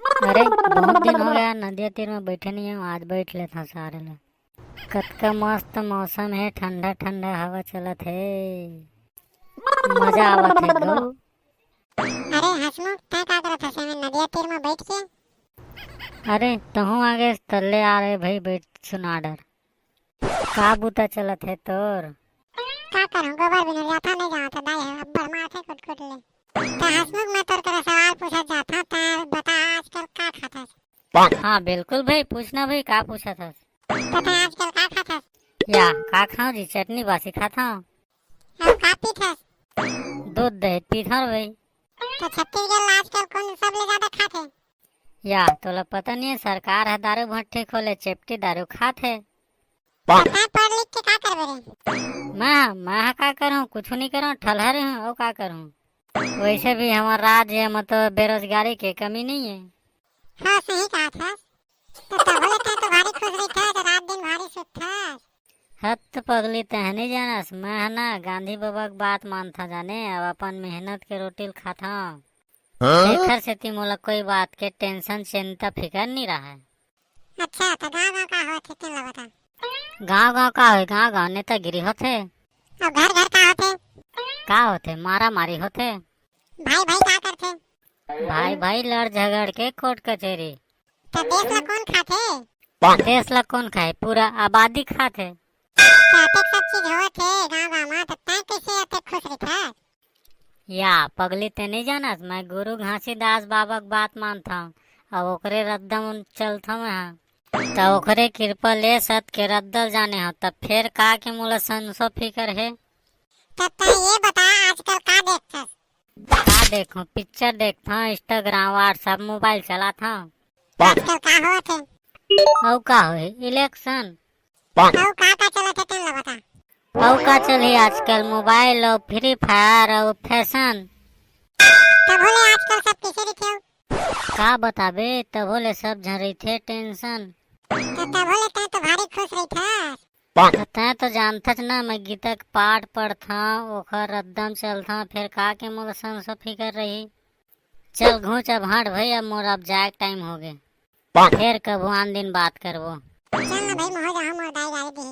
अरे बहुत दिन हो गया नदिया तीर में बैठे नहीं हूँ, आज बैठ लेता सारे लोग। कतका मस्त मौसम है, ठंडा ठंडा हवा चलत है, मजा आवत है गो। अरे हसमुख तय का करत हसे में नदिया तीर में बैठ के। अरे तहु आगे तल्ले आ रहे भाई, बैठ सुना डर का बूता चलत है तोर। का करूं गोबर बिना जाता नहीं जाता दाई है अब्बर माथे कुट ले। तो हसमुख मैं तोर करे सवाल पूछा जाता ता बता आजकल का खाथस। हाँ बिल्कुल भाई, पूछना भाई, का पूछा था। बता आजकल का खाथस। या का खाऊं जी, चटनी बासी खाता हूँ। अब का पीथस। दूध दही पीता भाई। तो छत्तीसगढ़ आजकल कौन सबले ज्यादा खाथे। या तोला पता नहीं है, सरकार है दारू भट्टे खोले, चेपटी दारू खाते। पता पढ़ लिख के का करबे रे। मैं का करूँ, कुछ नहीं करूँ, ठलहरे हूँ और का करूँ। वैसे भी हमारा राज्य में तो बेरोजगारी की कमी नहीं है। हाँ सही कहा था। तो बोले थे तो भारी खुश रही था तो रात दिन भारी सुख था। हत पगली तहनी जानस, मैं ना गांधी बाबा की बात मानता जाने, अब अपन मेहनत के रोटी खाता। एकर सेती मोला कोई बात के टेंशन चिंता फिकर नहीं रहा है। अच्छा तो गाँव गाँव का होते तेन ला बता। गांव गांव का है, गांव गांव नेतागिरी होते। और घर घर का होते। का होते, मारा मारी होते। भाई भाई का करते। भाई भाई लड़ झगड़ के कोर्ट कचहरी। तो देश ला कौन खाते। देश ला कौन खाए, पूरा आबादी खाते। तो अतेक सब चीज होते गाँव गाँव में तो तय कैसे अतेक खुश रही था। या पगली ते नहीं जानस, मैं गुरु घासीदास बाबा की बात मानता हूँ, अब ओकरे रद्दम चलता मैं। तो ओकरे कृपा ले सत के रद्दल जाने हो, तब फिर का के मोला संसो फिकर है। तो ये बता आजकल का देखता। का देखूं, पिक्चर देखता हूँ, इंस्टाग्राम व्हाट्सएप मोबाइल चलाता हूँ। आजकल का होते। औ का होई इलेक्शन। और का चलत है तेन ला बता। औ का चली आजकल मोबाइल और फ्री फायर और फैशन। तो बोले आजकल सब कैसे रही का बताबे, तब बोले सब झरी थे टेंशन। तो बोले तय तो भारी खुश रही था। तै तो जानता ना, मैं गीता के पाठ पढ़ता हूँ, ओखर रद्दम चलता हूँ, फिर का के मोला संसो फिकर रही। चल घूच अब हट भाई, अब मोर अब जाए टाइम हो गए, फिर कबो आन दिन बात करबो। चल ना भाई मोह जा हम दाई गाड़ी दी।